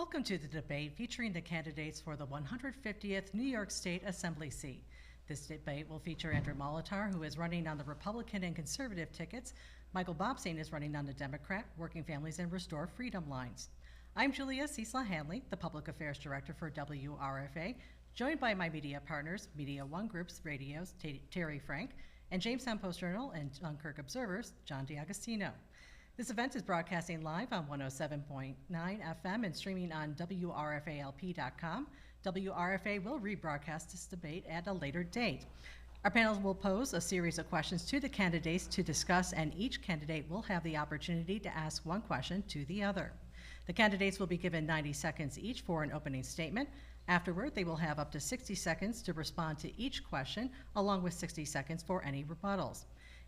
Welcome to the debate featuring the candidates for the 150th New York State Assembly seat. This debate will feature Andrew Molitor, who is running on the Republican and Conservative tickets. Michael Bobseine is running on the Democrat, Working Families and Restore Freedom lines. I'm Julia Ciesla-Hanley, the Public Affairs Director for WRFA, joined by my media partners, Media One Group's Radio's Terry Frank, and Jamestown Post-Journal and Dunkirk Observer's John DiAgostino. This event is broadcasting live on 107.9 FM and streaming on WRFALP.com. WRFA will rebroadcast this debate at a later date. Our panel will pose a series of questions to the candidates to discuss, and each candidate will have the opportunity to ask one question to the other. The candidates will be given 90 seconds each for an opening statement. Afterward, they will have up to 60 seconds to respond to each question, along with 60 seconds for any rebuttals.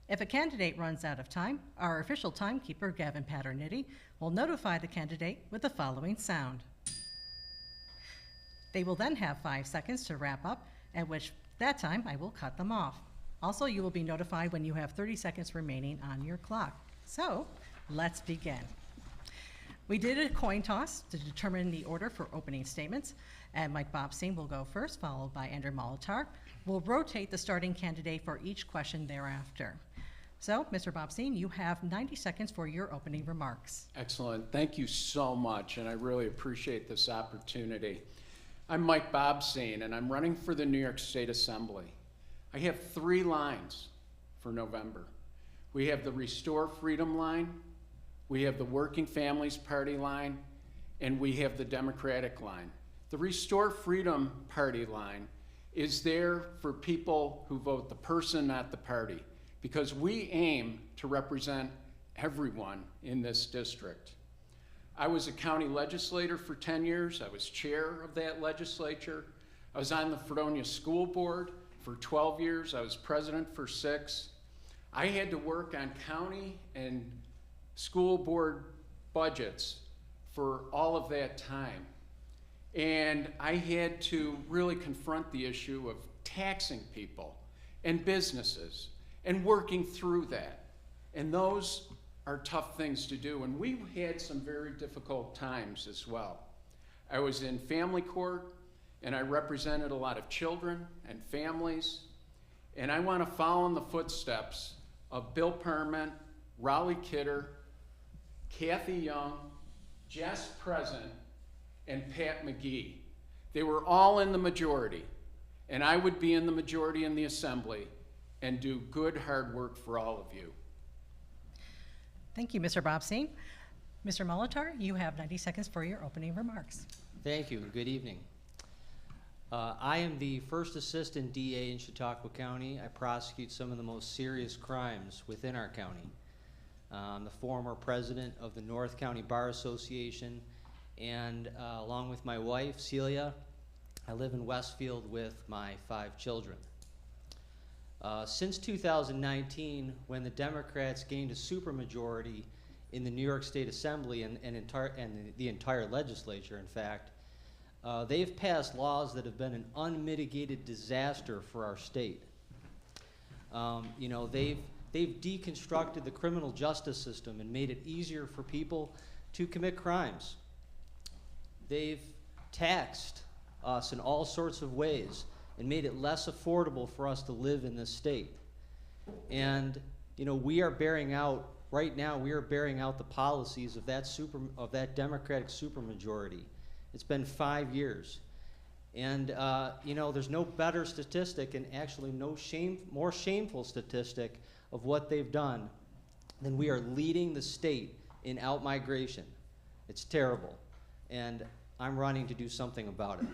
If a candidate runs out of time, our official timekeeper, Gavin Paternity, will notify the candidate with the following sound. They will then have 5 seconds to wrap up, at which that time I will cut them off. Also, you will be notified when you have 30 seconds remaining on your clock. So, let's begin. We did a coin toss to determine the order for opening statements, and Mike Bobseine will go first, followed by Andrew Molitor. We'll rotate the starting candidate for each question thereafter. So, Mr. Bobseine, you have 90 seconds for your opening remarks. Excellent. Thank you so much, and I really appreciate this opportunity. I'm Mike Bobseine, and I'm running for the New York State Assembly. I have 3 lines for November. We have the Restore Freedom line, we have the Working Families Party line, and we have the Democratic line. The Restore Freedom Party line is there for people who vote the person, not the party, because we aim to represent everyone in this district. I was a county legislator for 10 years. I was chair of that legislature. I was on the Fredonia School Board for 12 years. I was president for 6. I had to work on county and school board budgets for all of that time. And I had to really confront the issue of taxing people and businesses and working through that. And those are tough things to do. And we had some very difficult times as well. I was in family court, and I represented a lot of children and families. And I want to follow in the footsteps of Bill Perman, Raleigh Kidder, Kathy Young, Jess Present, and Pat McGee. They were all in the majority, and I would be in the majority in the Assembly and do good, hard work for all of you. Thank you, Mr. Bobseine. Mr. Molitor, you have 90 seconds for your opening remarks. Thank you. Good evening. I am the first assistant DA in Chautauqua County. I prosecute some of the most serious crimes within our county. I'm the former president of the North County Bar Association, and along with my wife, Celia, I live in Westfield with my 5 children. Since 2019, when the Democrats gained a supermajority in the New York State Assembly and the entire legislature, in fact, they've passed laws that have been an unmitigated disaster for our state. You know, they've deconstructed the criminal justice system and made it easier for people to commit crimes. They've taxed us in all sorts of ways and made it less affordable for us to live in this state. And you know, we are bearing out, right now, we are bearing out the policies of that Democratic supermajority. It's been 5 years. And you know, there's no better statistic, and actually no more shameful statistic of what they've done than we are leading the state in out-migration. It's terrible. And I'm running to do something about it.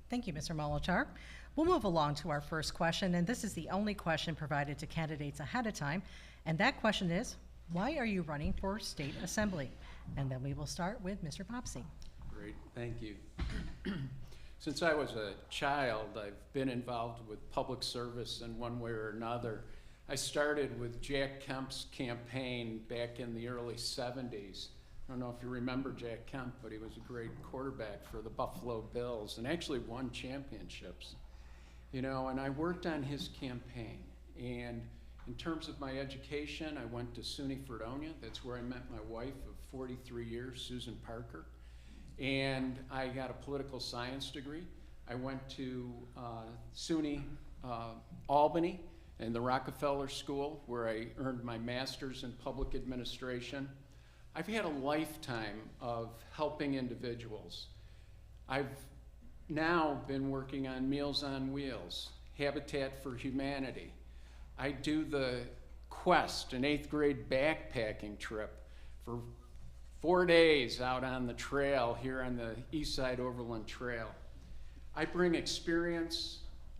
Thank you, Mr. Molitor. We'll move along to our first question, and this is the only question provided to candidates ahead of time. And that question is, why are you running for state assembly? And then we will start with Mr. Bobseine. Great, thank you. Since I was a child, I've been involved with public service in one way or another. I started with Jack Kemp's campaign back in the early 70s. I don't know if you remember Jack Kemp, but he was a great quarterback for the Buffalo Bills and actually won championships. You know, and I worked on his campaign. And in terms of my education, I went to SUNY Fredonia. That's where I met my wife of 43 years, Susan Parker. and I got a political science degree. I went to SUNY Albany and the Rockefeller School, where I earned my master's in public administration. I've had a lifetime of helping individuals. I've now been working on Meals on Wheels, Habitat for Humanity. I do the Quest, an 8th grade backpacking trip for 4 days out on the trail here on the East Side Overland Trail. I bring experience,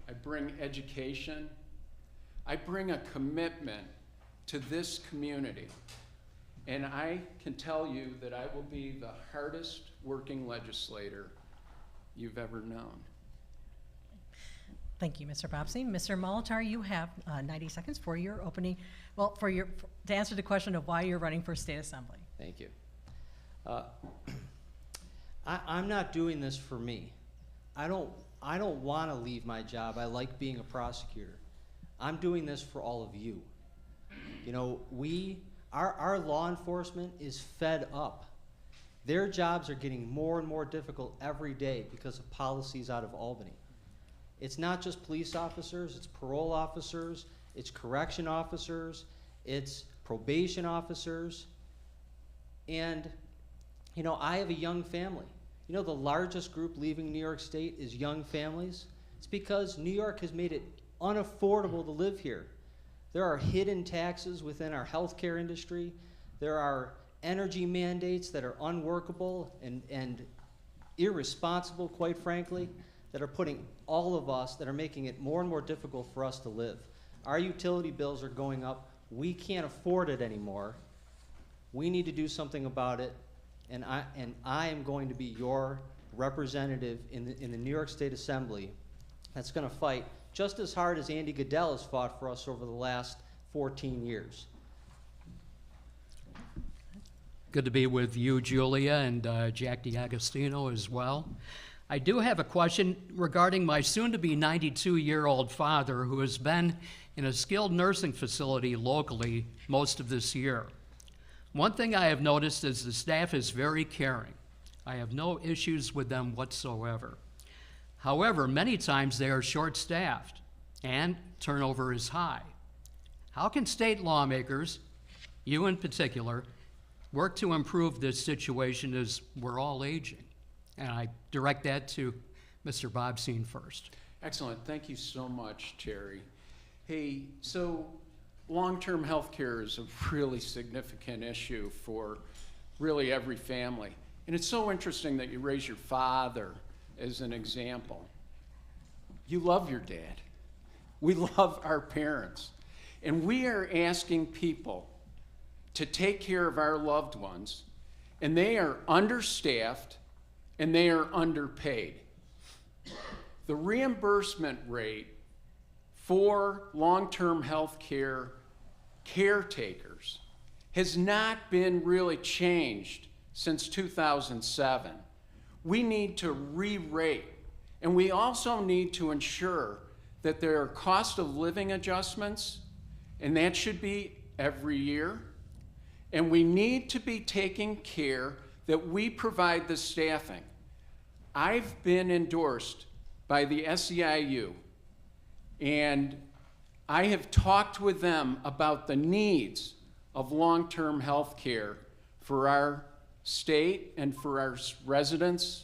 I bring education, I bring a commitment to this community. And I can tell you that I will be the hardest working legislator you've ever known. Thank you, Mr. Bobseine. Mr. Molitor, you have 90 seconds for your opening, well, to answer the question of why you're running for state assembly. Thank you. I'm not doing this for me. I don't want to leave my job. I like being a prosecutor. I'm doing this for all of you. You know, our law enforcement is fed up. Their jobs are getting more and more difficult every day because of policies out of Albany. It's not just police officers, it's parole officers, it's correction officers, it's probation officers. And, you know, I have a young family. You know, the largest group leaving New York State is young families. It's because New York has made it unaffordable to live here. There are hidden taxes within our healthcare industry. There are energy mandates that are unworkable and irresponsible, quite frankly, that are putting all of us, that are making it more and more difficult for us to live. Our utility bills are going up. We can't afford it anymore. We need to do something about it, and I am going to be your representative in the New York State Assembly that's going to fight just as hard as Andy Goodell has fought for us over the last 14 years. Good to be with you, Julia, and Jack D'Agostino as well. I do have a question regarding my soon-to-be 92-year-old father who has been in a skilled nursing facility locally most of this year. One thing I have noticed is the staff is very caring. I have no issues with them whatsoever. However, many times they are short-staffed and turnover is high. How can state lawmakers, you in particular, work to improve this situation as we're all aging? And I direct that to Mr. Bobseine first. Excellent. Thank you so much, Terry. Hey, so long-term health care is a really significant issue for really every family. And it's so interesting that you raise your father as an example. You love your dad. We love our parents. And we are asking people to take care of our loved ones, and they are understaffed and they are underpaid. The reimbursement rate for long-term health care caretakers has not been really changed since 2007. We need to re-rate, and we also need to ensure that there are cost of living adjustments, and that should be every year. And we need to be taking care that we provide the staffing. I've been endorsed by the SEIU, and I have talked with them about the needs of long-term health care for our state and for our residents,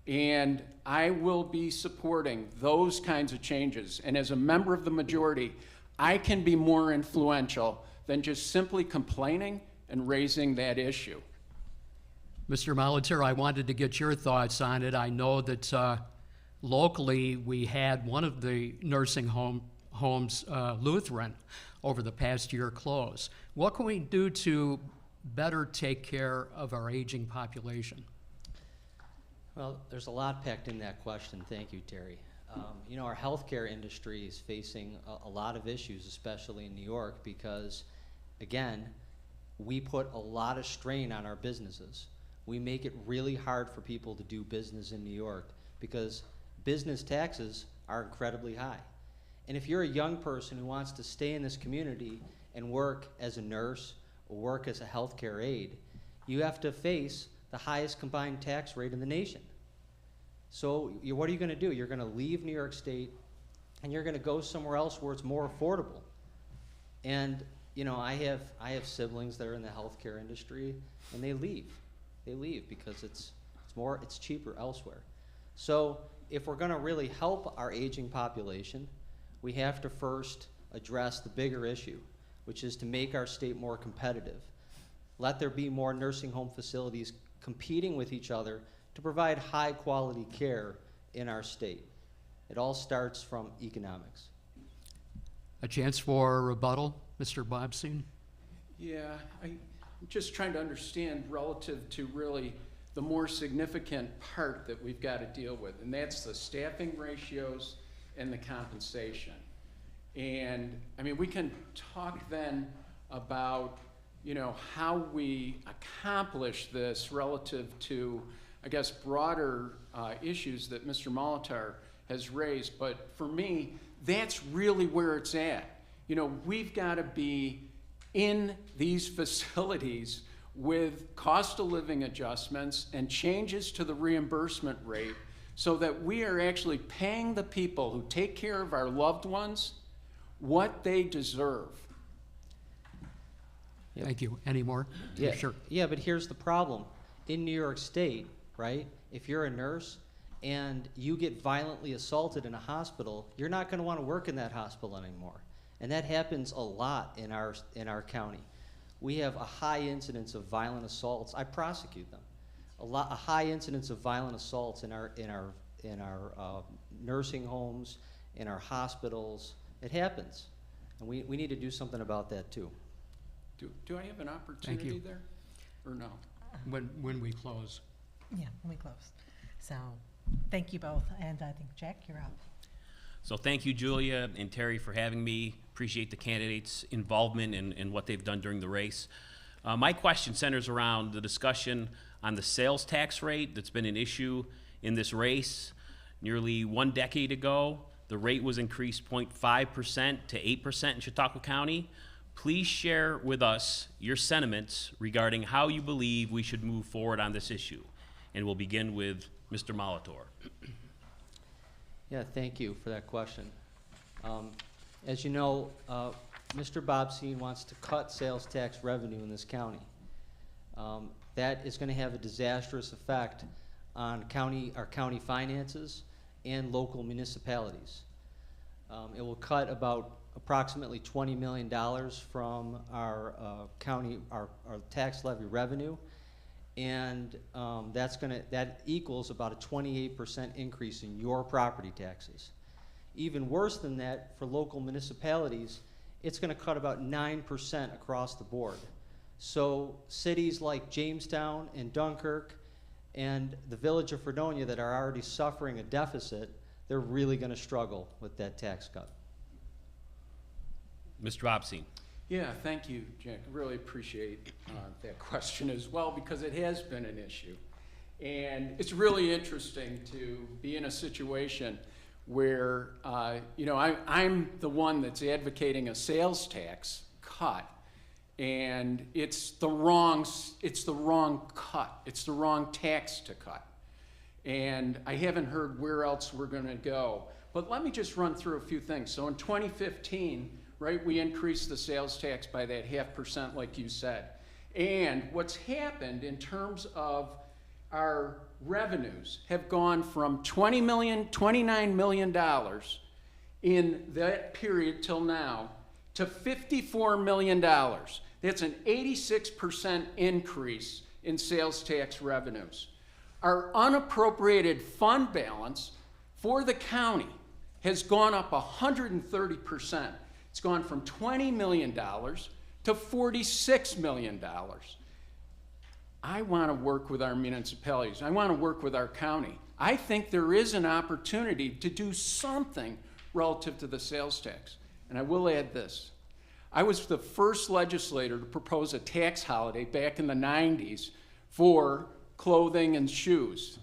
and I will be supporting those kinds of changes. And as a member of the majority, I can be more influential than just simply complaining and raising that issue. Mr. Molitor, I wanted to get your thoughts on it. I know that locally we had one of the nursing homes, Lutheran, over the past year close. What can we do to better take care of our aging population? Well, there's a lot packed in that question. Thank you, Terry. You know, our healthcare industry is facing a lot of issues, especially in New York, because, again, we put a lot of strain on our businesses. We make it really hard for people to do business in New York because business taxes are incredibly high. And if you're a young person who wants to stay in this community and work as a nurse or work as a healthcare aide, you have to face the highest combined tax rate in the nation. So what are you going to do? You're going to leave New York State and you're going to go somewhere else where it's more affordable. And you know, I have siblings that are in the healthcare industry, and they leave. They leave because it's cheaper elsewhere. So if we're going to really help our aging population, we have to first address the bigger issue, which is to make our state more competitive. Let there be more nursing home facilities competing with each other to provide high quality care in our state. It all starts from economics. A chance for a rebuttal, Mr. Bobseine? Yeah, I'm just trying to understand relative to really the more significant part that we've got to deal with, and that's the staffing ratios and the compensation. And I mean, we can talk then about, you know, how we accomplish this relative to, I guess, broader issues that Mr. Molitor has raised. But for me, that's really where it's at. You know, we've got to be in these facilities with cost of living adjustments and changes to the reimbursement rate so that we are actually paying the people who take care of our loved ones what they deserve. Yep. Thank you. Any more? Yeah, Sure. Yeah, but here's the problem. In New York State, right, if you're a nurse and you get violently assaulted in a hospital, you're not going to want to work in that hospital anymore. And that happens a lot in our county. We have a high incidence of violent assaults. I prosecute them. A high incidence of violent assaults in our nursing homes, in our hospitals. It happens, and we need to do something about that too. Do I have an opportunity there, or no? When we close. Yeah, when we close. So, thank you both, and I think, Jack, you're up. So thank you, Julia and Terry, for having me. Appreciate the candidates' involvement in what they've done during the race. My question centers around the discussion on the sales tax rate that's been an issue in this race. Nearly 1 decade ago, the rate was increased 0.5% to 8% in Chautauqua County. Please share with us your sentiments regarding how you believe we should move forward on this issue. And we'll begin with Mr. Molitor. Yeah, thank you for that question. As you know, Mr. Bobseine wants to cut sales tax revenue in this county. That is going to have a disastrous effect on our county finances and local municipalities. It will cut approximately $20 million from our county, our tax levy revenue, and that equals about a 28% increase in your property taxes. Even worse than that, for local municipalities, it's going to cut about 9% across the board. So cities like Jamestown and Dunkirk and the village of Fredonia that are already suffering a deficit, they're really going to struggle with that tax cut. Mr. Bobseine. Yeah, thank you, Jack. Really appreciate that question as well, because it has been an issue. And it's really interesting to be in a situation where, you know, I'm the one that's advocating a sales tax cut, and it's the wrong cut. It's the wrong tax to cut. And I haven't heard where else we're going to go. But let me just run through a few things. So in 2015, right, we increased the sales tax by that 0.5%, like you said. And what's happened in terms of our revenues have gone from $29 million in that period till now to $54 million. That's an 86% increase in sales tax revenues. Our unappropriated fund balance for the county has gone up 130%. It's gone from $20 million to $46 million. I want to work with our municipalities. I want to work with our county. I think there is an opportunity to do something relative to the sales tax. And I will add this. I was the first legislator to propose a tax holiday back in the 90s for clothing and shoes.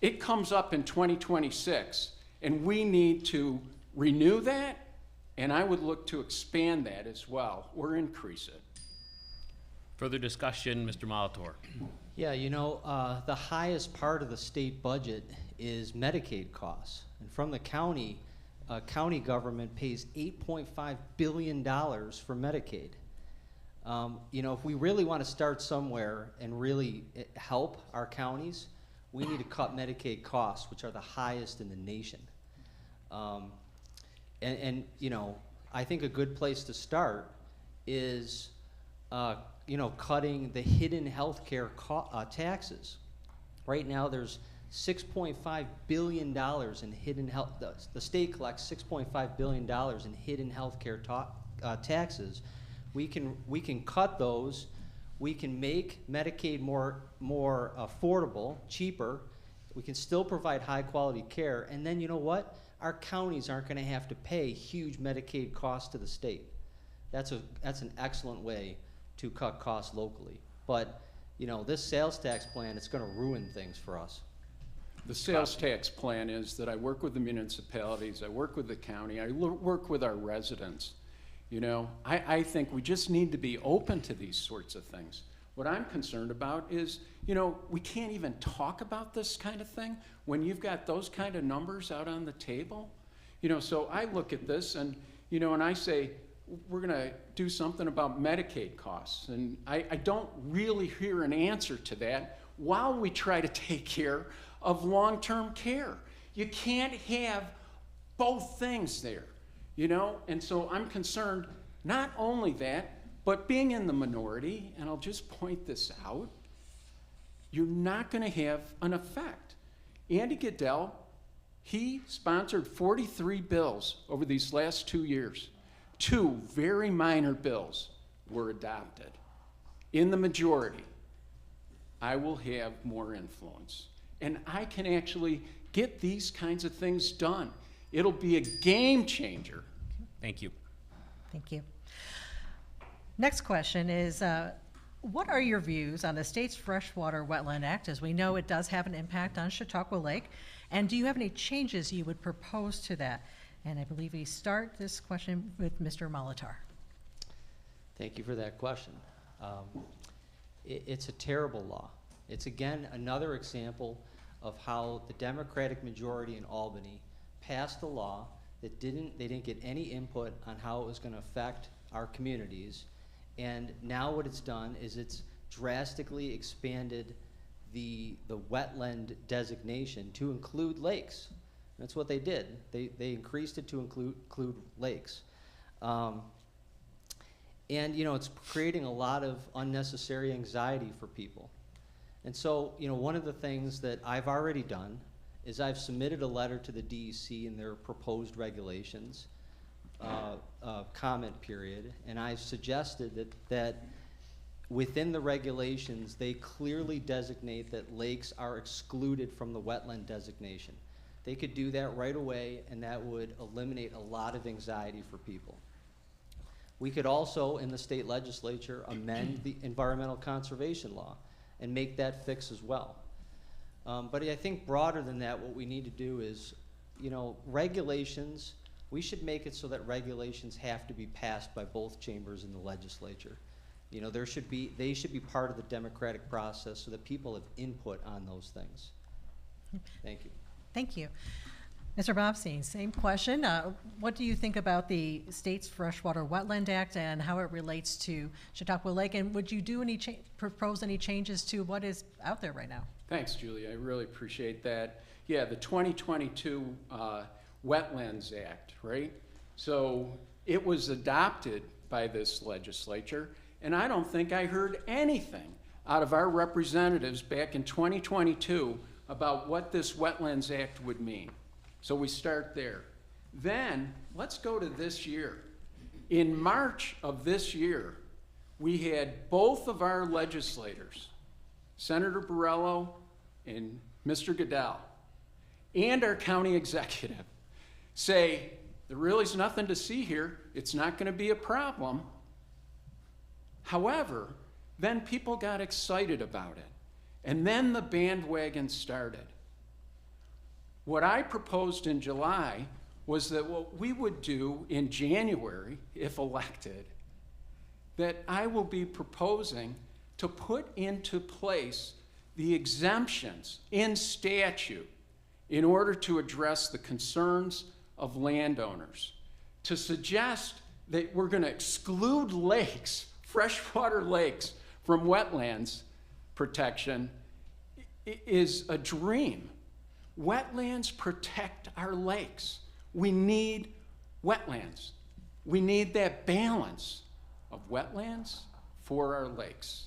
It comes up in 2026, and we need to renew that, and I would look to expand that as well or increase it. Further discussion, Mr. Molitor. Yeah, you know, the highest part of the state budget is Medicaid costs. And from the county, county government pays $8.5 billion for Medicaid. You know, if we really want to start somewhere and really help our counties, we need to cut Medicaid costs, which are the highest in the nation. And you know, I think a good place to start is you know, cutting the hidden healthcare taxes. Right now, there's $6.5 billion in hidden health. The state collects $6.5 billion in hidden healthcare taxes. We can cut those. We can make Medicaid more affordable, cheaper. We can still provide high quality care. And then you know what? Our counties aren't going to have to pay huge Medicaid costs to the state. That's an excellent way to cut costs locally. But, you know, this sales tax plan, it's going to ruin things for us. The sales tax plan is that I work with the municipalities, I work with the county, I work with our residents. You know, I think we just need to be open to these sorts of things. What I'm concerned about is, you know, we can't even talk about this kind of thing when you've got those kind of numbers out on the table. You know, so I look at this and, you know, and I say, we're going to do something about Medicaid costs. And I don't really hear an answer to that while we try to take care of long-term care. You can't have both things there, you know? And so I'm concerned, not only that, but being in the minority, and I'll just point this out, you're not going to have an effect. Andy Goodell, he sponsored 43 bills over these last 2 years. 2 very minor bills were adopted. In the majority, I will have more influence. And I can actually get these kinds of things done. It'll be a game changer. Thank you. Thank you. Next question is, what are your views on the state's Freshwater Wetland Act? As we know, it does have an impact on Chautauqua Lake. And do you have any changes you would propose to that? And I believe we start this question with Mr. Molitor. Thank you for that question. It's a terrible law. It's again another example of how the Democratic majority in Albany passed a law that they didn't get any input on how it was going to affect our communities. And now what it's done is it's drastically expanded the wetland designation to include lakes. That's what they did. They increased it to include lakes. And you know, it's creating a lot of unnecessary anxiety for people. And so, you know, one of the things that I've already done is I've submitted a letter to the DEC in their proposed regulations comment period, and I've suggested that within the regulations, they clearly designate that lakes are excluded from the wetland designation. They could do that right away, and that would eliminate a lot of anxiety for people. We could also, in the state legislature, amend the environmental conservation law and make that fix as well. But I think broader than that, what we need to do is, you know, regulations, we should make it so that regulations have to be passed by both chambers in the legislature. You know, they should be part of the democratic process so that people have input on those things. Thank you. Thank you. Mr. Bobseine, same question. What do you think about the state's Freshwater Wetland Act and how it relates to Chautauqua Lake? And would you do propose any changes to what is out there right now? Thanks, Julia. I really appreciate that. Yeah, the 2022 Wetlands Act, right? So it was adopted by this legislature, and I don't think I heard anything out of our representatives back in 2022 about what this Wetlands Act would mean. So we start there. Then let's go to this year. In March of this year, we had both of our legislators, Senator Borrello and Mr. Goodell, and our county executive say, there really is nothing to see here. It's not going to be a problem. However, then people got excited about it. And then the bandwagon started. What I proposed in July was that what we would do in January, if elected, that I will be proposing to put into place the exemptions in statute in order to address the concerns of landowners. To suggest that we're going to exclude lakes, freshwater lakes, from wetlands protection is a dream. Wetlands protect our lakes. We need wetlands. We need that balance of wetlands for our lakes.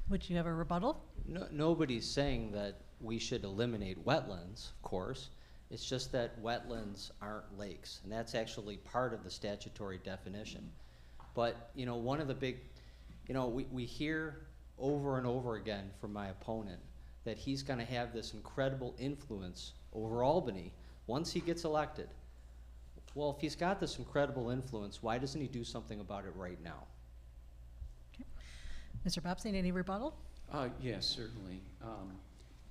Would you have a rebuttal? No, nobody's saying that we should eliminate wetlands, of course. It's just that wetlands aren't lakes, and that's actually part of the statutory definition. But, you know, one of the big, you know, we hear over and over again from my opponent that he's going to have this incredible influence over Albany once he gets elected. Well, if he's got this incredible influence, why doesn't he do something about it right now? Okay. Mr. Bobseine, any rebuttal? Yes, certainly.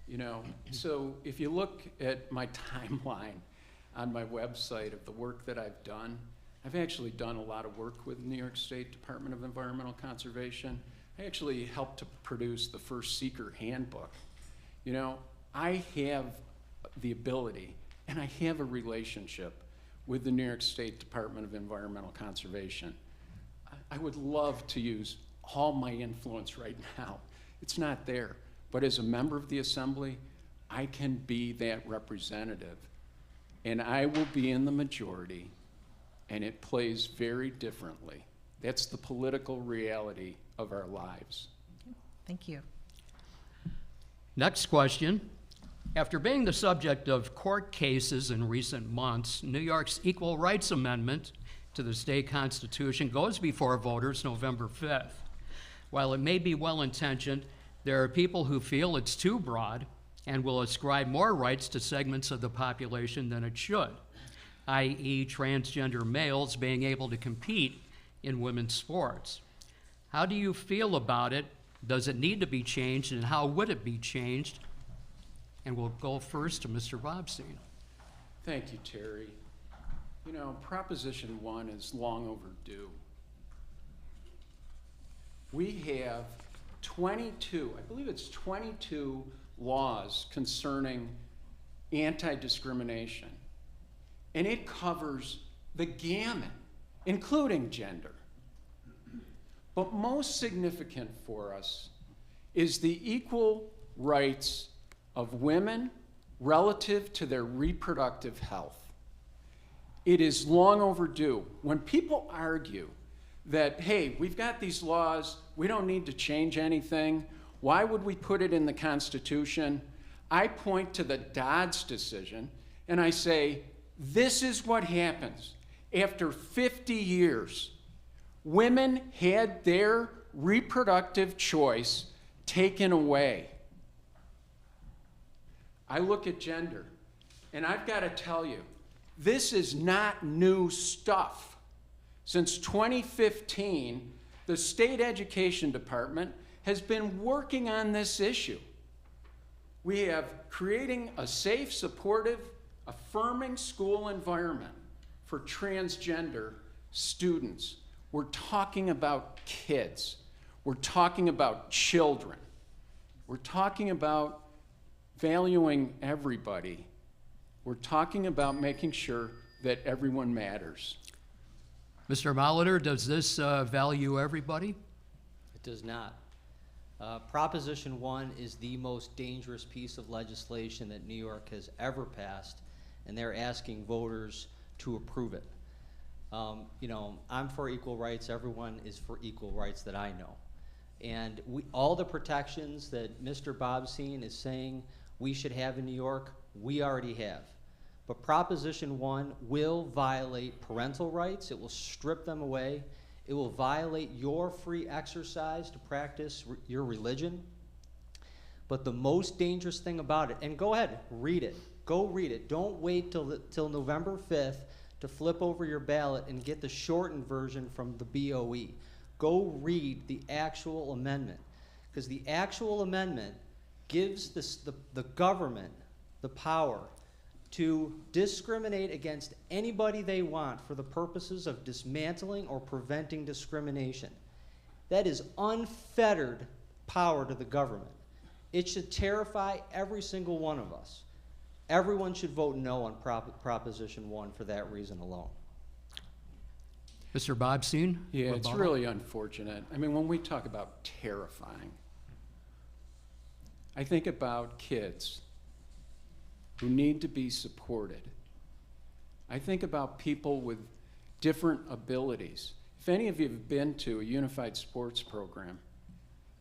You know, so if you look at my timeline on my website of the work that I've done, I've actually done a lot of work with New York State Department of Environmental Conservation. I actually helped to produce the first seeker handbook. You know, I have the ability and I have a relationship with the New York State Department of Environmental Conservation. I would love to use all my influence right now. It's not there. But as a member of the Assembly, I can be that representative. And I will be in the majority, and it plays very differently. That's the political reality of our lives. Okay. Thank you. Next question. After being the subject of court cases in recent months, New York's Equal Rights Amendment to the state constitution goes before voters November 5th. While it may be well-intentioned, there are people who feel it's too broad and will ascribe more rights to segments of the population than it should, i.e. transgender males being able to compete in women's sports. How do you feel about it? Does it need to be changed, and how would it be changed? And we'll go first to Mr. Bobseine. Thank you, Terry. You know, Proposition 1 is long overdue. We have 22, I believe it's 22 laws concerning anti-discrimination. And it covers the gamut, including gender. But most significant for us is the equal rights of women relative to their reproductive health. It is long overdue. When people argue that, hey, we've got these laws, we don't need to change anything, why would we put it in the Constitution? I point to the Dodd's decision and I say, this is what happens. After 50 years, women had their reproductive choice taken away. I look at gender, and I've got to tell you, this is not new stuff. Since 2015, the State Education Department has been working on this issue. We have creating a safe, supportive, affirming school environment for transgender students. We're talking about kids. We're talking about children. We're talking about valuing everybody. We're talking about making sure that everyone matters. Mr. Molitor, does this value everybody? It does not. Proposition 1 is the most dangerous piece of legislation that New York has ever passed, and they're asking voters to approve it. You know, I'm for equal rights. Everyone is for equal rights that I know. And all the protections that Mr. Bobseine is saying we should have in New York, we already have. But Proposition 1 will violate parental rights. It will strip them away. It will violate your free exercise to practice your religion. But the most dangerous thing about it, and go ahead, read it. Go read it. Don't wait till November 5th to flip over your ballot and get the shortened version from the BOE. Go read the actual amendment, because the actual amendment gives the government the power to discriminate against anybody they want for the purposes of dismantling or preventing discrimination. That is unfettered power to the government. It should terrify every single one of us. Everyone should vote no on Proposition 1 for that reason alone. Mr. Bobseine? Yeah, it's rebuttal? really unfortunate. I mean, when we talk about terrifying, I think about kids who need to be supported. I think about people with different abilities. If any of you have been to a unified sports program,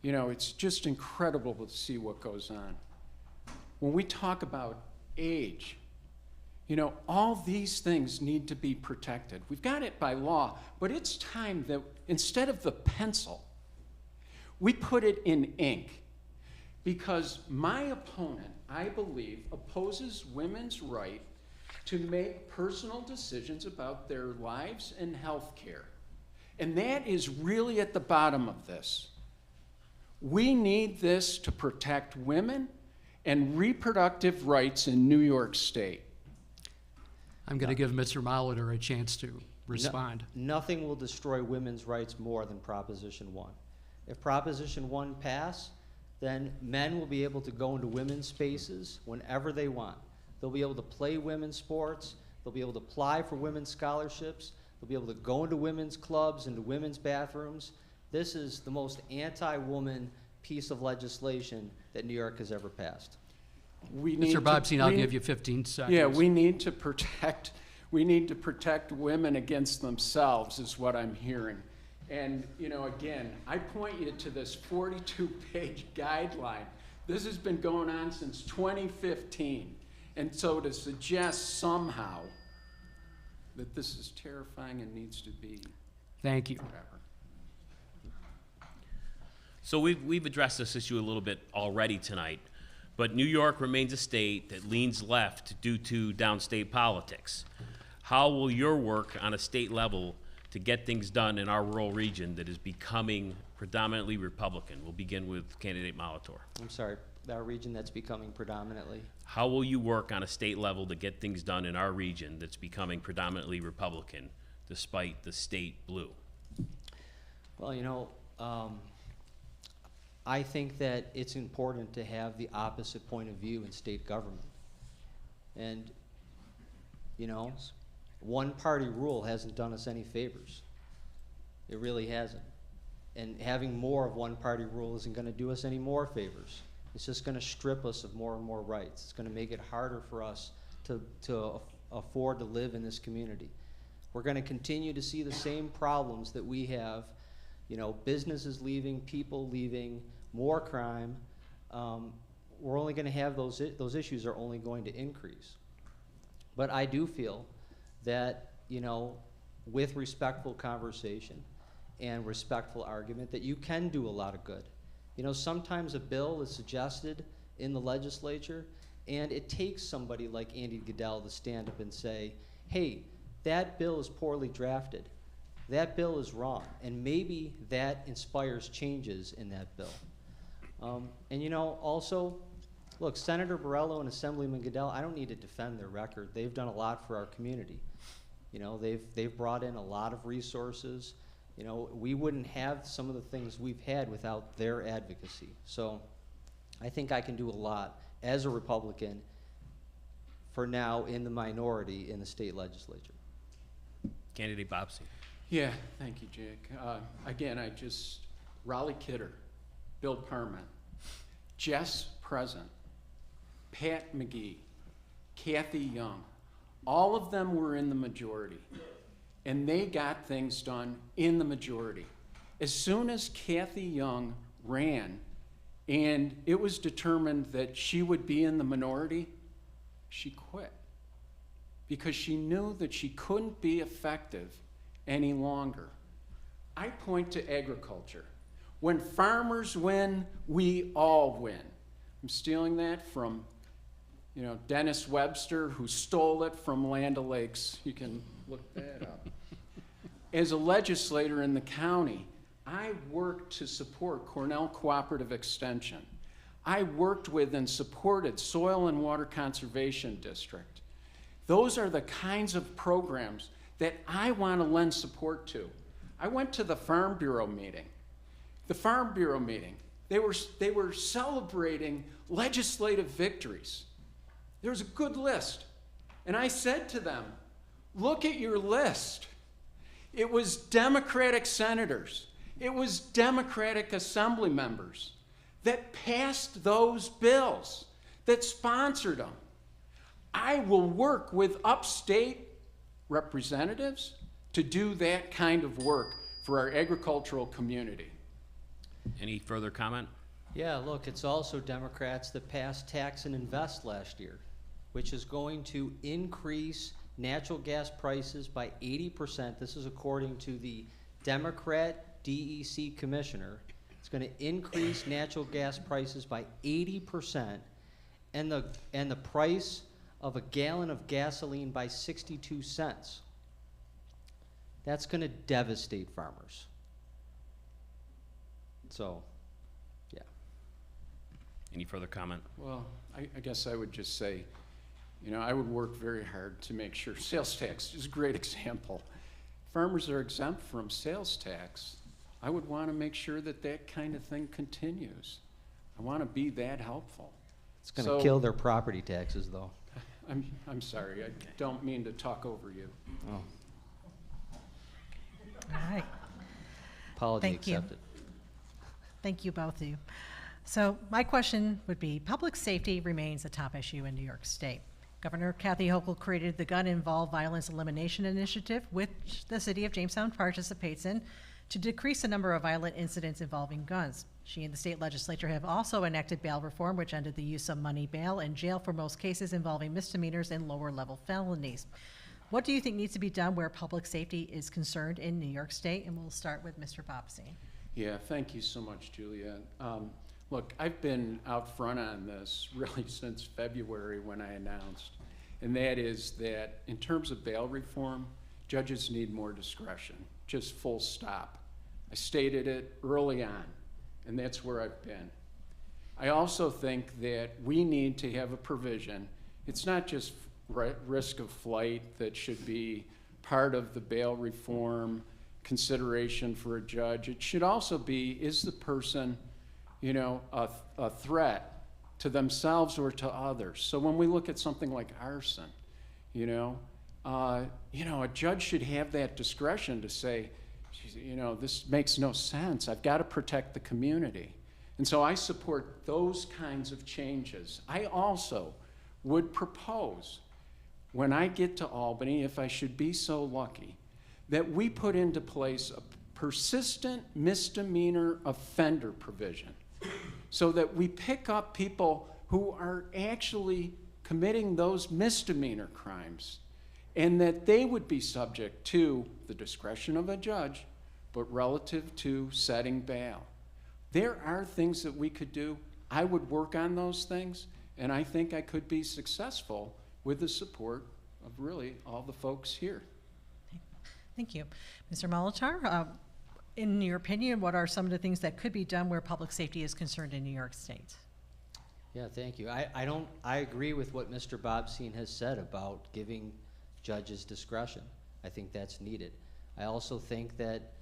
you know, it's just incredible to see what goes on. When we talk about age, you know, all these things need to be protected. We've got it by law, but it's time that instead of the pencil, we put it in ink. Because my opponent, I believe, opposes women's right to make personal decisions about their lives and health care. And that is really at the bottom of this. We need this to protect women and reproductive rights in New York State. I'm going to give Mr. Molitor a chance to respond. Nothing will destroy women's rights more than Proposition 1. If Proposition 1 passed, then men will be able to go into women's spaces whenever they want. They'll be able to play women's sports. They'll be able to apply for women's scholarships. They'll be able to go into women's clubs, into women's bathrooms. This is the most anti-woman piece of legislation that New York has ever passed. Mr. Bobseine, I'll give you 15 seconds. Yeah, we need to protect women against themselves is what I'm hearing. And, you know, again, I point you to this 42-page guideline. This has been going on since 2015. And so to suggest somehow that this is terrifying and needs to be Thank you. whatever. So we've addressed this issue a little bit already tonight, but New York remains a state that leans left due to downstate politics. How will your work on a state level to get things done in our rural region that is becoming predominantly Republican? We'll begin with candidate Molitor. I'm sorry, our region that's becoming predominantly. How will you work on a state level to get things done in our region that's becoming predominantly Republican despite the state blue? Well, you know, I think that it's important to have the opposite point of view in state government. And, you know, one-party rule hasn't done us any favors. It really hasn't. And having more of one-party rule isn't going to do us any more favors. It's just going to strip us of more and more rights. It's going to make it harder for us to afford to live in this community. We're going to continue to see the same problems that we have. You know, businesses leaving, people leaving, more crime. We're only going to have those issues are only going to increase. But I do feel that, you know, with respectful conversation and respectful argument, that you can do a lot of good. You know, sometimes a bill is suggested in the legislature, and it takes somebody like Andy Goodell to stand up and say, hey, that bill is poorly drafted. That bill is wrong, and maybe that inspires changes in that bill. And you know, also, look, Senator Borrello and Assemblyman Goodell, I don't need to defend their record. They've done a lot for our community. You know, they've brought in a lot of resources. You know, we wouldn't have some of the things we've had without their advocacy. So I think I can do a lot as a Republican for now in the minority in the state legislature. Candidate Bobseine. Yeah, thank you, Jake. Again, Raleigh Kidder, Bill Parment, Jess Present, Pat McGee, Kathy Young, all of them were in the majority, and they got things done in the majority. As soon as Kathy Young ran and it was determined that she would be in the minority, she quit because she knew that she couldn't be effective any longer. I point to agriculture. When farmers win, we all win. I'm stealing that from, you know, Dennis Webster, who stole it from Land O'Lakes. You can look that up. As a legislator in the county, I worked to support Cornell Cooperative Extension. I worked with and supported Soil and Water Conservation District. Those are the kinds of programs that I want to lend support to. I went to the Farm Bureau meeting. The Farm Bureau meeting, They were celebrating legislative victories. There was a good list. And I said to them, look at your list. It was Democratic senators. It was Democratic assembly members that passed those bills, that sponsored them. I will work with upstate representatives to do that kind of work for our agricultural community. Any further comment? Yeah, look, it's also Democrats that passed Tax and Invest last year, which is going to increase natural gas prices by 80%. This is according to the Democrat DEC commissioner. It's going to increase natural gas prices by 80%, and the price of a gallon of gasoline by 62 cents. That's going to devastate farmers. So, yeah. Any further comment? Well, I guess I would just say, I would work very hard to make sure sales tax is a great example. Farmers are exempt from sales tax. I would want to make sure that that kind of thing continues. I want to be that helpful. It's going to kill their property taxes, though. I'm sorry. I don't mean to talk over you. Oh, All right. apology Thank you. accepted. Thank you, both of you. So my question would be, public safety remains a top issue in New York State. Governor Kathy Hochul created the Gun-Involved Violence Elimination Initiative, which the city of Jamestown participates in, to decrease the number of violent incidents involving guns. She and the state legislature have also enacted bail reform, which ended the use of money bail and jail for most cases involving misdemeanors and lower-level felonies. What do you think needs to be done where public safety is concerned in New York State? And we'll start with Mr. Bobseine. Yeah, thank you so much, Julia. Look, I've been out front on this really since February when I announced, and that is that in terms of bail reform, judges need more discretion, just full stop. I stated it early on, and that's where I've been. I also think that we need to have a provision. It's not just risk of flight that should be part of the bail reform consideration for a judge. It should also be, is the person a threat to themselves or to others? So when we look at something like arson, a judge should have that discretion to say, this makes no sense. I've got to protect the community. And so I support those kinds of changes. I also would propose, when I get to Albany, if I should be so lucky, that we put into place a persistent misdemeanor offender provision so that we pick up people who are actually committing those misdemeanor crimes and that they would be subject to the discretion of a judge, but relative to setting bail. There are things that we could do. I would work on those things, and I think I could be successful with the support of really all the folks here. Thank you. Mr. Molitor, in your opinion, what are some of the things that could be done where public safety is concerned in New York State? Yeah, thank you. I agree with what Mr. Bobseine has said about giving judges discretion. I think that's needed. I also think that,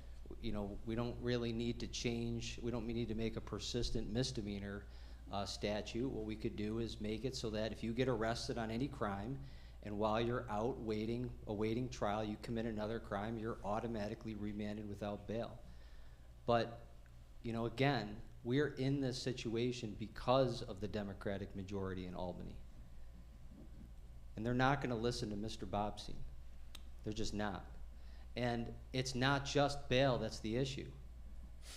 we don't really need to change, we don't need to make a persistent misdemeanor statute. What we could do is make it so that if you get arrested on any crime, and while you're out awaiting trial, you commit another crime, you're automatically remanded without bail. But, again, we're in this situation because of the Democratic majority in Albany. And they're not going to listen to Mr. Bobseine. They're just not. And it's not just bail that's the issue.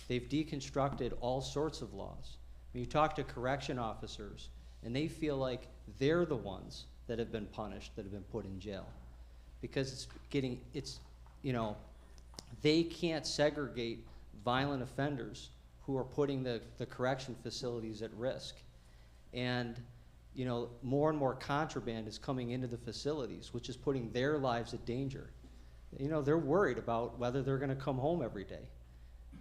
They've deconstructed all sorts of laws. When you talk to correction officers, and they feel like they're the ones that have been punished, that have been put in jail. Because they can't segregate violent offenders who are putting the correction facilities at risk. And, more and more contraband is coming into the facilities, which is putting their lives at danger. They're worried about whether they're gonna come home every day.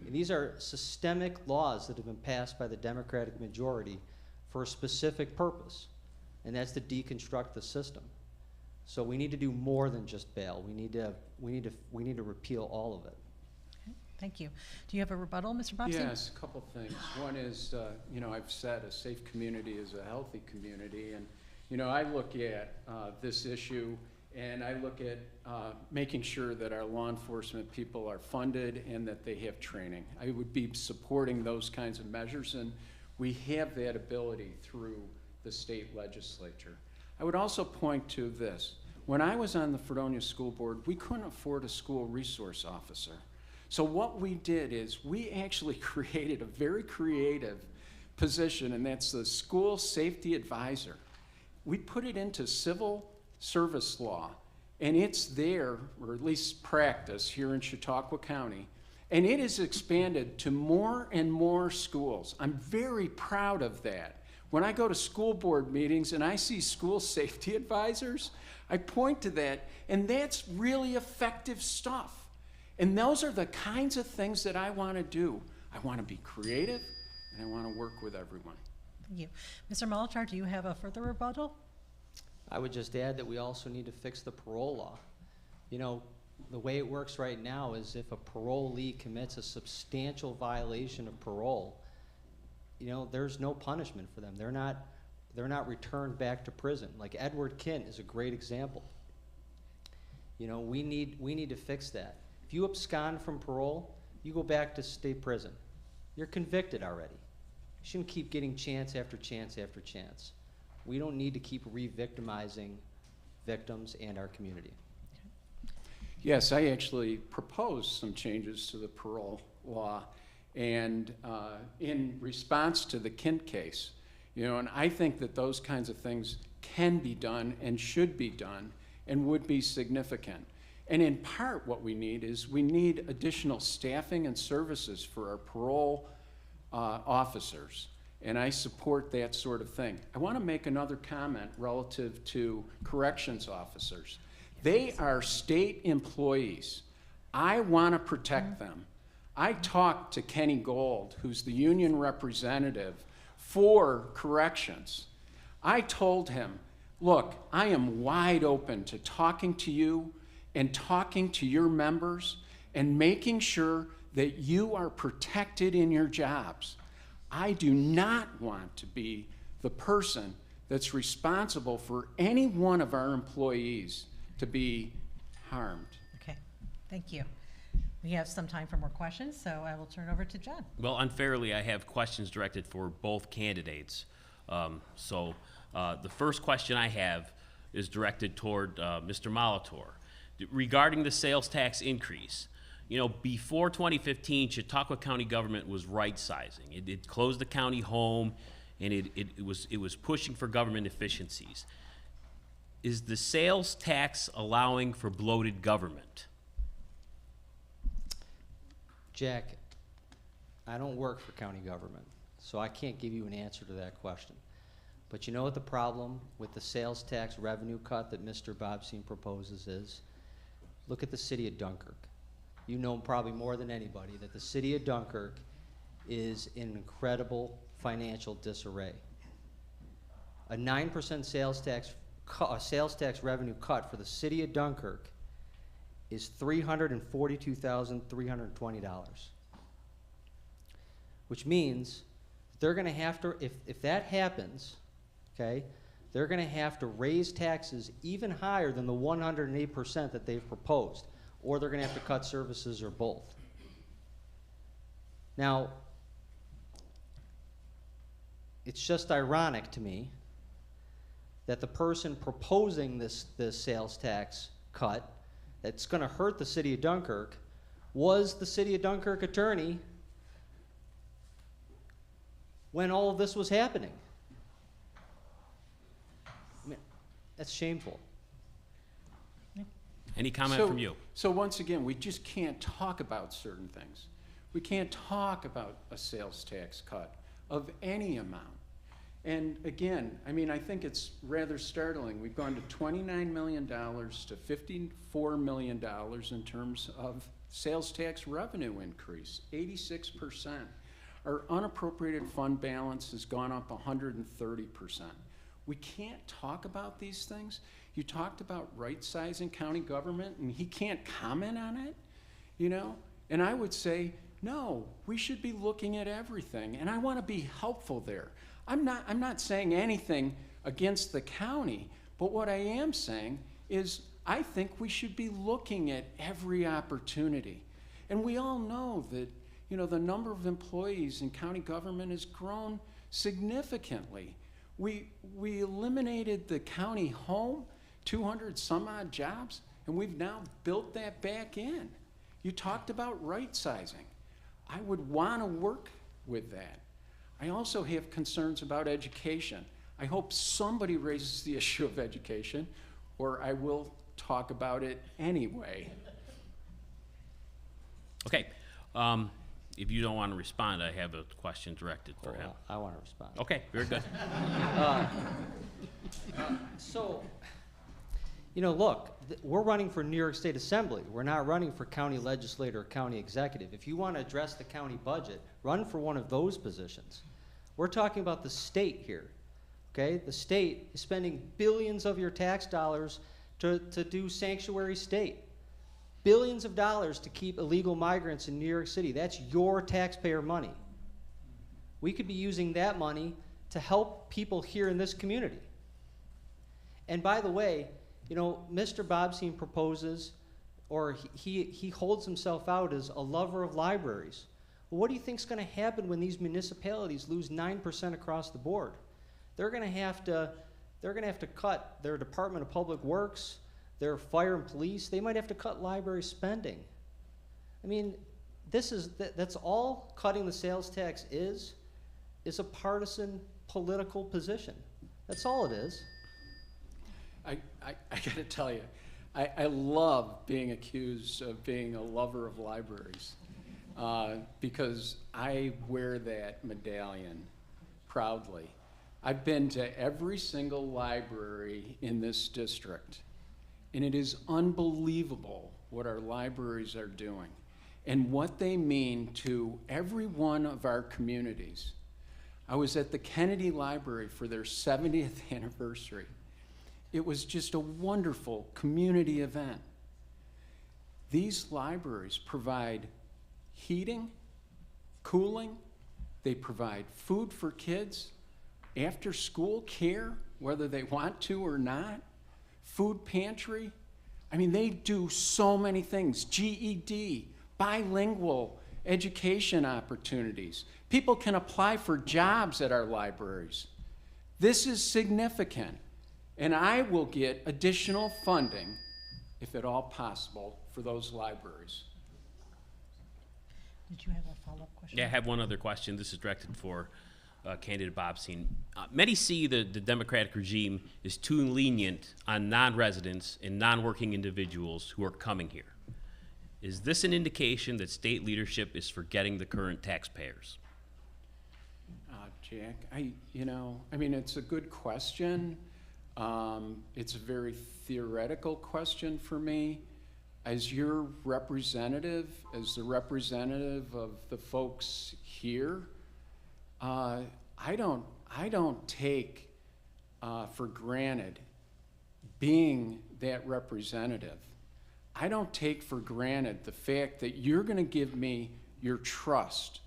And these are systemic laws that have been passed by the Democratic majority for a specific purpose, and that's to deconstruct the system. So we need to do more than just bail. We need to repeal all of it. thank you. Do you have a rebuttal, Mr. Bobseine? Yes, a couple things. One is, you know, I've said a safe community is a healthy community, and, you know, I look at this issue and I look at making sure that our law enforcement people are funded and that they have training. I would be supporting those kinds of measures, and we have that ability through the state legislature. I would also point to this. When I was on the Fredonia School Board, we couldn't afford a school resource officer. So what we did is we actually created a very creative position, and that's the school safety advisor. We put it into civil service law, and it's there, or at least practice, here in Chautauqua County, and it is expanded to more and more schools. I'm very proud of that. When I go to school board meetings and I see school safety advisors, I point to that, and that's really effective stuff. And those are the kinds of things that I want to do. I want to be creative, and I want to work with everyone. Thank you. Mr. Molitor, do you have a further rebuttal? I would just add that we also need to fix the parole law. You know, the way it works right now is if a parolee commits a substantial violation of parole, you know, there's no punishment for them. They're not returned back to prison. Like Edward Kint is a great example. You know, we need to fix that. If you abscond from parole, you go back to state prison. You're convicted already. You shouldn't keep getting chance after chance after chance. We don't need to keep re-victimizing victims and our community. Yes, I actually proposed some changes to the parole law, and in response to the Kint case, you know, and I think that those kinds of things can be done and should be done and would be significant. And in part what we need is we need additional staffing and services for our parole officers. And I support that sort of thing. I want to make another comment relative to corrections officers. They are state employees. I want to protect them. I talked to Kenny Gold, who's the union representative for corrections. I told him, look, I am wide open to talking to you and talking to your members and making sure that you are protected in your jobs. I do not want to be the person that's responsible for any one of our employees to be harmed. Okay, thank you. We have some time for more questions, so I will turn over to John. Well, unfairly, I have questions directed for both candidates. The first question I have is directed toward Mr. Molitor. Regarding the sales tax increase, you know, before 2015, Chautauqua County government was right-sizing. It closed the county home, and it was pushing for government efficiencies. Is the sales tax allowing for bloated government? Jack, I don't work for county government, so I can't give you an answer to that question. But you know what the problem with the sales tax revenue cut that Mr. Bobseine proposes is? Look at the city of Dunkirk. You know probably more than anybody that the city of Dunkirk is in incredible financial disarray. A 9% sales tax revenue cut for the city of Dunkirk is $342,320, which means they're going to have to, if that happens, okay, they're going to have to raise taxes even higher than the 108% that they've proposed, or they're going to have to cut services, or both. Now, it's just ironic to me that the person proposing this sales tax cut that's going to hurt the city of Dunkirk was the city of Dunkirk attorney when all of this was happening. I mean, that's shameful. Any comment from you? So once again, we just can't talk about certain things. We can't talk about a sales tax cut of any amount. And again, I mean, I think it's rather startling. We've gone to $29 million to $54 million in terms of sales tax revenue increase, 86%. Our unappropriated fund balance has gone up 130%. We can't talk about these things. You talked about right-sizing county government, and he can't comment on it. You know, And I would say, no, we should be looking at everything, and I want to be helpful there. I'm not saying anything against the county, but what I am saying is I think we should be looking at every opportunity. And we all know that, you know, the number of employees in county government has grown significantly. We eliminated the county home, 200 some odd jobs, and we've now built that back in. You talked about right sizing. I would want to work with that. I also have concerns about education. I hope somebody raises the issue of education, or I will talk about it anyway. Okay. If you don't want to respond, I have a question directed for him. I want to respond. Okay, very good. So, you know, look, we're running for New York State Assembly. We're not running for county legislator or county executive. If you want to address the county budget, run for one of those positions. We're talking about the state here, okay? The state is spending billions of your tax dollars to do sanctuary state. Billions of dollars to keep illegal migrants in New York City. That's your taxpayer money. We could be using that money to help people here in this community. And by the way, you know, Mr. Bobseine proposes, or he holds himself out as a lover of libraries. Well, what do you think is going to happen when these municipalities lose 9% across the board? They're going to have to cut their Department of Public Works, their fire and police. They might have to cut library spending. I mean, that's all cutting the sales tax is a partisan political position. That's all it is. I got to tell you, I love being accused of being a lover of libraries because I wear that medallion proudly. I've been to every single library in this district, and it is unbelievable what our libraries are doing and what they mean to every one of our communities. I was at the Kennedy Library for their 70th anniversary. It was just a wonderful community event. These libraries provide heating, cooling, they provide food for kids, after school care, whether they want to or not, food pantry. I mean, they do so many things. GED, bilingual education opportunities. People can apply for jobs at our libraries. This is significant. And I will get additional funding, if at all possible, for those libraries. Did you have a follow-up question? Yeah, I have one other question. This is directed for candidate Bobseine. Many see the Democratic regime is too lenient on non-residents and non-working individuals who are coming here. Is this an indication that state leadership is forgetting the current taxpayers? Jack, I mean, it's a good question. It's a very theoretical question for me. As your representative, as the representative of the folks here, I don't take for granted being that representative. I don't take for granted the fact that you're going to give me your trust,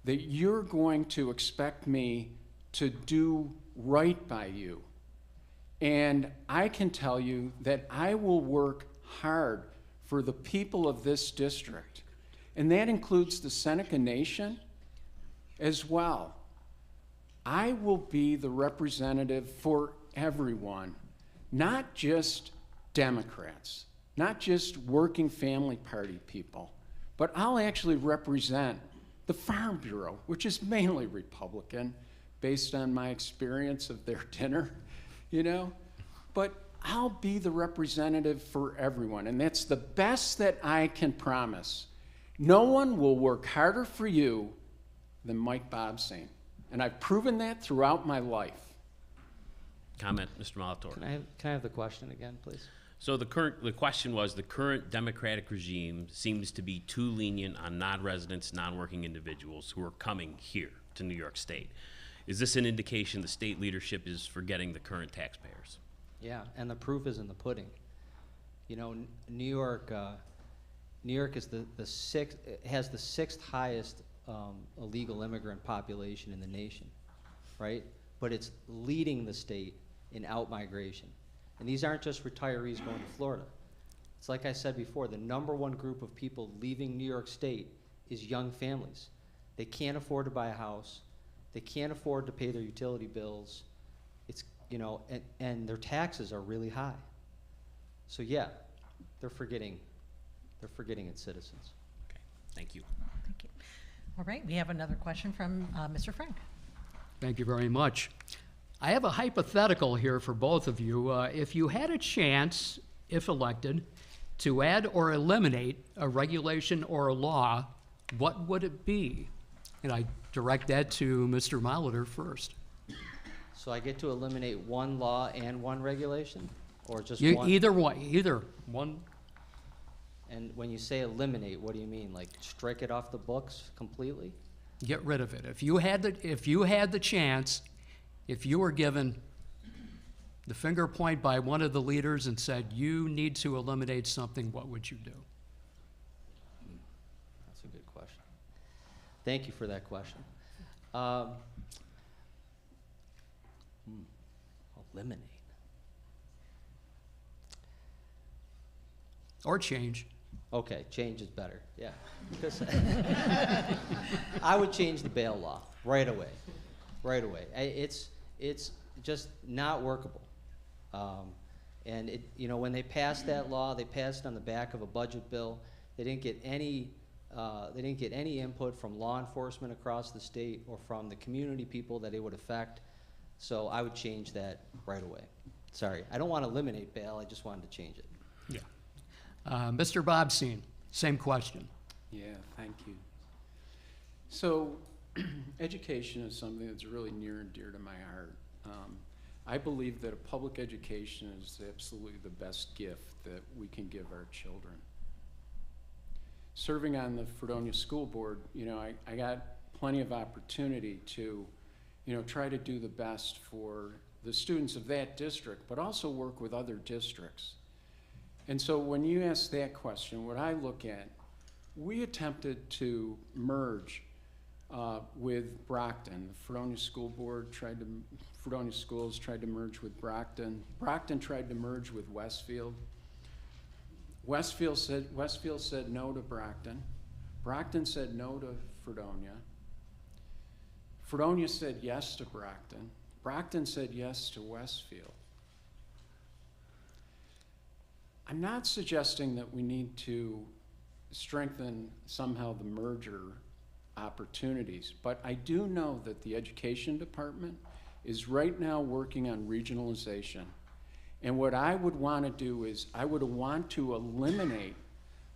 that you're going to expect me to do right by you. And I can tell you that I will work hard for the people of this district. And that includes the Seneca Nation as well. I will be the representative for everyone, not just Democrats, not just working family party people, but I'll actually represent the Farm Bureau, which is mainly Republican, based on my experience of their dinner. You know, but I'll be the representative for everyone, and that's the best that I can promise. No one will work harder for you than Mike Bobseine, and I've proven that throughout my life. Comment, Mr. Molitor. Can I have the question again, please? So the question was, the current Democratic regime seems to be too lenient on non-residents, non-working individuals who are coming here to New York State. Is this an indication the state leadership is forgetting the current taxpayers? Yeah, and the proof is in the pudding. You know, New York New York is has the sixth highest illegal immigrant population in the nation, right? But it's leading the state in out-migration. And these aren't just retirees going to Florida. It's like I said before, the #1 group of people leaving New York State is young families. They can't afford to buy a house. They can't afford to pay their utility bills. It's, you know, and their taxes are really high. So yeah, they're forgetting its citizens. Okay, thank you. Thank you. All right, we have another question from Mr. Frank. Thank you very much. I have a hypothetical here for both of you. If you had a chance, if elected, to add or eliminate a regulation or a law, what would it be? And I direct that to Mr. Molitor first. So I get to eliminate one law and one regulation, or just one? Either one. And when you say eliminate, what do you mean? Like strike it off the books completely? Get rid of it. If you had the chance, if you were given the finger point by one of the leaders and said, you need to eliminate something, what would you do? That's a good question. Thank you for that question. Eliminate. Or change. Okay, change is better, yeah. Because I would change the bail law right away, right away. It's just not workable. And it, you know, when they passed that law, they passed it on the back of a budget bill. They didn't get any input from law enforcement across the state or from the community people that it would affect. So I would change that right away. Sorry, I don't want to eliminate bail. I just wanted to change it. Yeah. Mr. Bobseine, same question. Yeah, thank you. So, education is something that's really near and dear to my heart. I believe that a public education is absolutely the best gift that we can give our children. Serving on the Fredonia School Board, you know, I got plenty of opportunity to, you know, try to do the best for the students of that district, but also work with other districts. And so when you ask that question, what I look at, we attempted to merge with Brockton. The Fredonia School Board Fredonia Schools tried to merge with Brockton. Brockton tried to merge with Westfield. Westfield said no to Brockton. Brockton said no to Fredonia. Fredonia said yes to Brockton. Brockton said yes to Westfield. I'm not suggesting that we need to strengthen somehow the merger opportunities, but I do know that the education department is right now working on regionalization. And what I would want to do is I would want to eliminate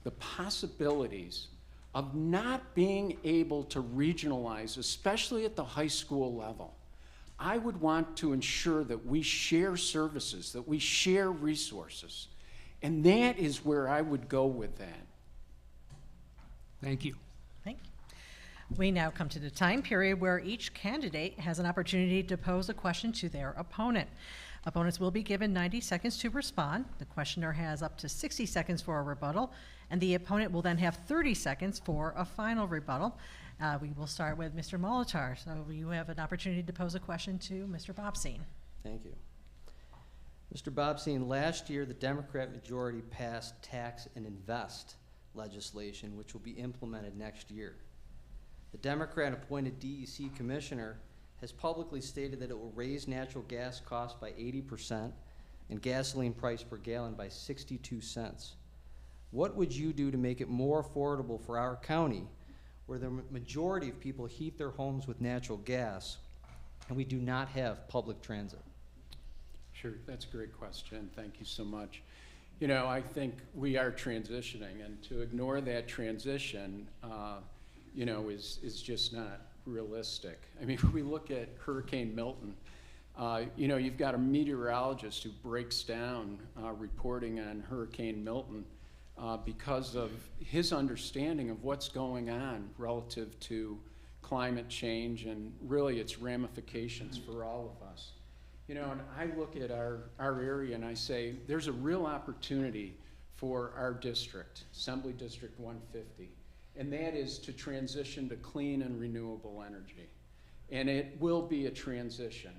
the possibilities of not being able to regionalize, especially at the high school level. I would want to ensure that we share services, that we share resources. And that is where I would go with that. Thank you. Thank you. We now come to the time period where each candidate has an opportunity to pose a question to their opponent. Opponents will be given 90 seconds to respond. The questioner has up to 60 seconds for a rebuttal, and the opponent will then have 30 seconds for a final rebuttal. We will start with Mr. Molitor. So you have an opportunity to pose a question to Mr. Bobseine. Thank you. Mr. Bobseine, last year the Democrat majority passed tax and invest legislation, which will be implemented next year. The Democrat-appointed DEC commissioner has publicly stated that it will raise natural gas costs by 80% and gasoline price per gallon by 62 cents. What would you do to make it more affordable for our county, where the majority of people heat their homes with natural gas and we do not have public transit? Sure, that's a great question. Thank you so much. You know, I think we are transitioning, and to ignore that transition, you know, is just not realistic. I mean, when we look at Hurricane Milton, you know, you've got a meteorologist who breaks down reporting on Hurricane Milton because of his understanding of what's going on relative to climate change and really its ramifications for all of us. You know, and I look at our area and I say, there's a real opportunity for our district, Assembly District 150, and that is to transition to clean and renewable energy. And it will be a transition.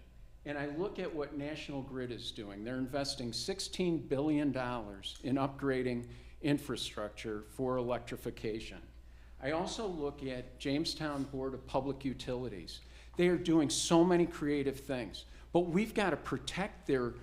And I look at what National Grid is doing. They're investing $16 billion in upgrading infrastructure for electrification. I also look at Jamestown Board of Public Utilities. They are doing so many creative things, but we've got to protect their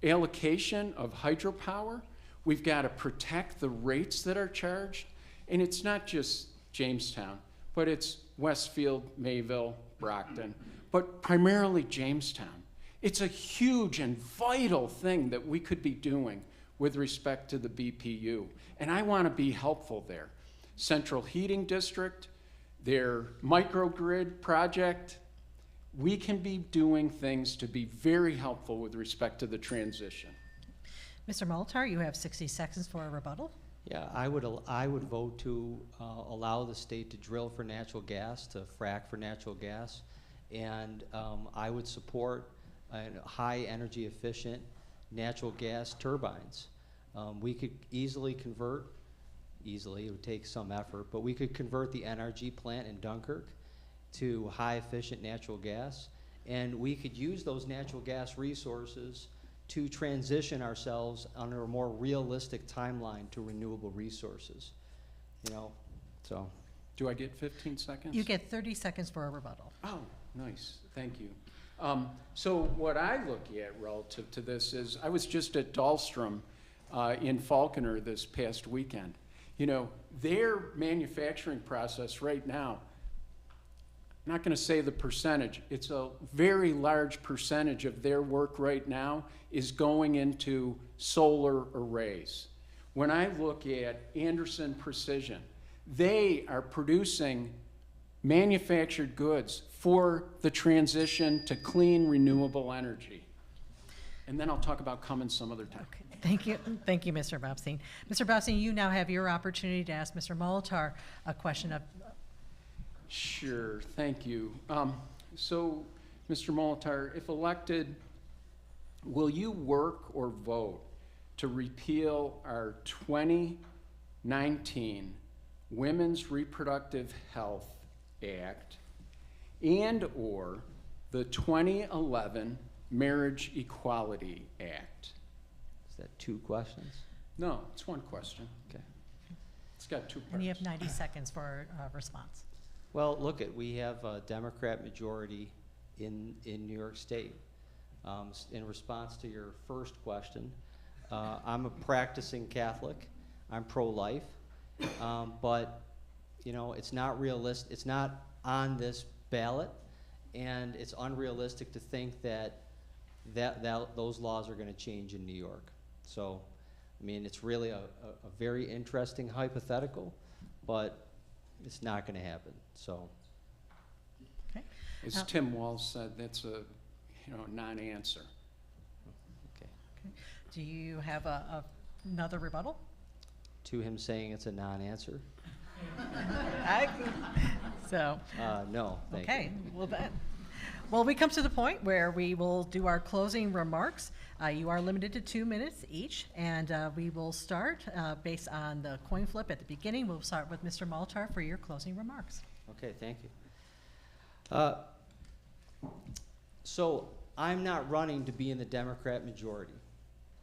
allocation of hydropower. We've got to protect the rates that are charged. And it's not just Jamestown, but it's Westfield, Mayville, Brockton, but primarily Jamestown. It's a huge and vital thing that we could be doing with respect to the BPU. And I want to be helpful there. Central Heating District, their microgrid project, we can be doing things to be very helpful with respect to the transition. Mr. Molitor, you have 60 seconds for a rebuttal. Yeah, I would vote to allow the state to drill for natural gas, to frack for natural gas, and I would support high energy efficient natural gas turbines. We could easily convert, it would take some effort, but we could convert the NRG plant in Dunkirk to high efficient natural gas, and we could use those natural gas resources to transition ourselves under a more realistic timeline to renewable resources. You know, so. Do I get 15 seconds? You get 30 seconds for a rebuttal. Oh, nice, thank you. So what I look at relative to this is, I was just at Dahlstrom in Falconer this past weekend. You know, their manufacturing process right now, I'm not going to say the percentage, it's a very large percentage of their work right now is going into solar arrays. When I look at Anderson Precision, they are producing manufactured goods for the transition to clean, renewable energy. And then I'll talk about Cummins some other time. Okay, thank you, Mr. Bobseine. Mr. Bobseine, you now have your opportunity to ask Mr. Molitor a question of. Sure, thank you. So, Mr. Molitor, if elected, will you work or vote to repeal our 2019 Women's Reproductive Health Act and or the 2011 Marriage Equality Act? Is that two questions? No, it's one question. Okay. It's got two parts. And you have 90 seconds for a response. Well, look, we have a Democrat majority in New York State. In response to your first question, I'm a practicing Catholic. I'm pro-life, but you know, it's not realistic. It's not on this ballot, and it's unrealistic to think that those laws are going to change in New York. So, I mean, it's really a very interesting hypothetical, but it's not going to happen. So, Okay. As Tim Walz said, that's a non-answer. okay. Okay. Do you have another rebuttal? To him saying it's a non-answer? So. No, thank you. Okay, well, we come to the point where we will do our closing remarks. You are limited to 2 minutes each, and we will start based on the coin flip at the beginning. We'll start with Mr. Molitor for your closing remarks. Okay, thank you. So I'm not running to be in the Democrat majority.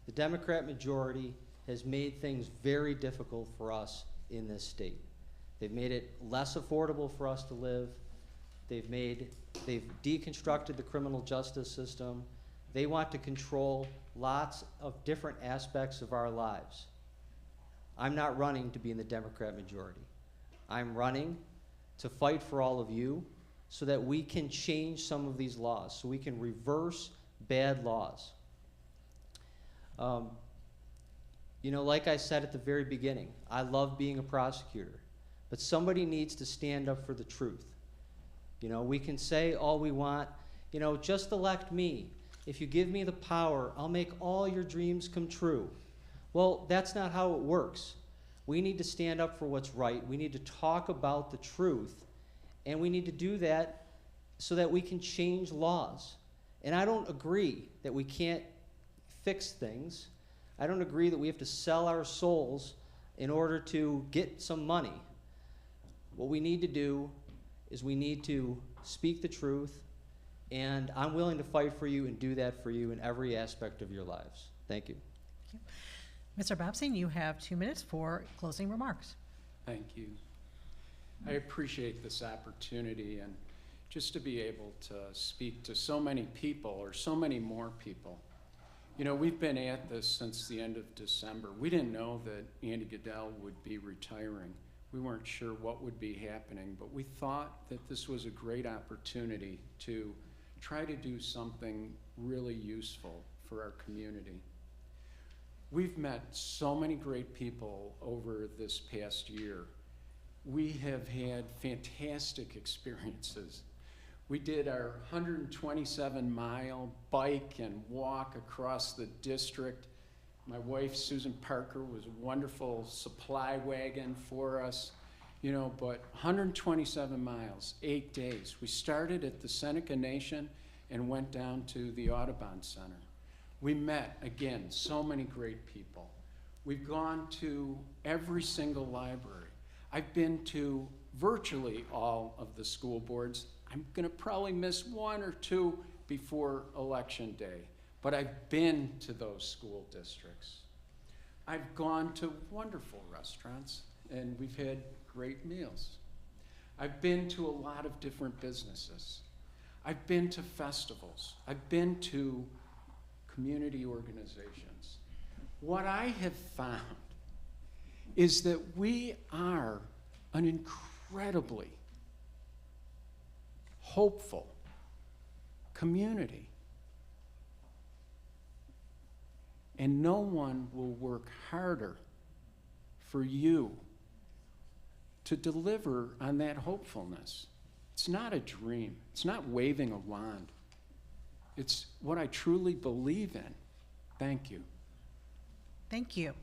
The Democrat majority has made things very difficult for us in this state. They've made it less affordable for us to live. They've deconstructed the criminal justice system. They want to control lots of different aspects of our lives. I'm not running to be in the Democrat majority. I'm running to fight for all of you so that we can change some of these laws, so we can reverse bad laws. You know, like I said at the very beginning, I love being a prosecutor, but somebody needs to stand up for the truth. You know, we can say all we want, you know, just elect me. If you give me the power, I'll make all your dreams come true. Well, that's not how it works. We need to stand up for what's right. We need to talk about the truth, and we need to do that so that we can change laws. And I don't agree that we can't fix things. I don't agree that we have to sell our souls in order to get some money. What we need to do is we need to speak the truth, and I'm willing to fight for you and do that for you in every aspect of your lives. Thank you. Mr. Bobseine, you have 2 minutes for closing remarks. Thank you. I appreciate this opportunity and just to be able to speak to so many people, or so many more people. You know, we've been at this since the end of December. We didn't know that Andy Goodell would be retiring. We weren't sure what would be happening, but we thought that this was a great opportunity to try to do something really useful for our community. We've met so many great people over this past year. We have had fantastic experiences. We did our 127-mile bike and walk across the district. My wife, Susan Parker, was a wonderful supply wagon for us, you know, but 127 miles, 8 days. We started at the Seneca Nation and went down to the Audubon Center. We met, again, so many great people. We've gone to every single library. I've been to virtually all of the school boards. I'm gonna probably miss 1 or 2 before Election Day, but I've been to those school districts. I've gone to wonderful restaurants and we've had great meals. I've been to a lot of different businesses. I've been to festivals. I've been to community organizations. What I have found is that we are an incredibly hopeful community. And no one will work harder for you to deliver on that hopefulness. It's not a dream. It's not waving a wand. It's what I truly believe in. Thank you. Thank you.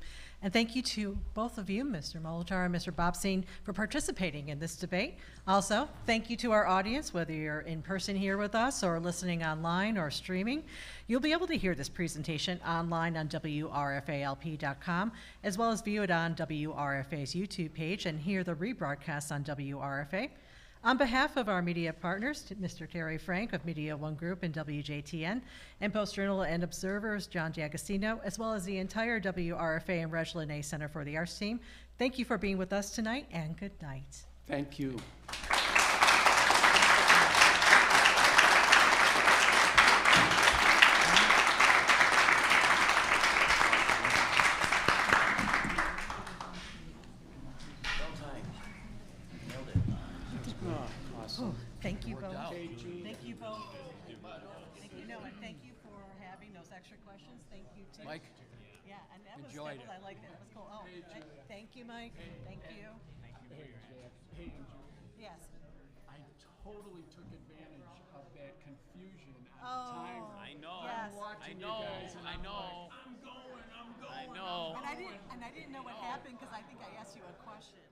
And thank you to both of you, Mr. Molitor and Mr. Bobseine, for participating in this debate. Also, thank you to our audience, whether you're in person here with us or listening online or streaming. You'll be able to hear this presentation online on WRFALP.com, as well as view it on WRFA's YouTube page and hear the rebroadcast on WRFA. On behalf of our media partners, Mr. Terry Frank of Media One Group and WJTN, and Post-Journal and Observers, John D'Agostino, as well as the entire WRFA and Reg Lenna Center for the Arts team, thank you for being with us tonight, and good night. Thank you. Thank you both. Thank you both. Thank you. No, and thank you for having those extra questions. Thank you too. Mike? Yeah, and that was Enjoyed cool. it. I like that. It was cool. Oh, thank you, Mike. Thank you. Hey, Andrew, Yes. I totally took advantage of that confusion on Oh, the timer. I know. Yes. Watching you guys, and I I'm know. like, I'm going. I know. And I didn't know what happened because I think I asked you a question.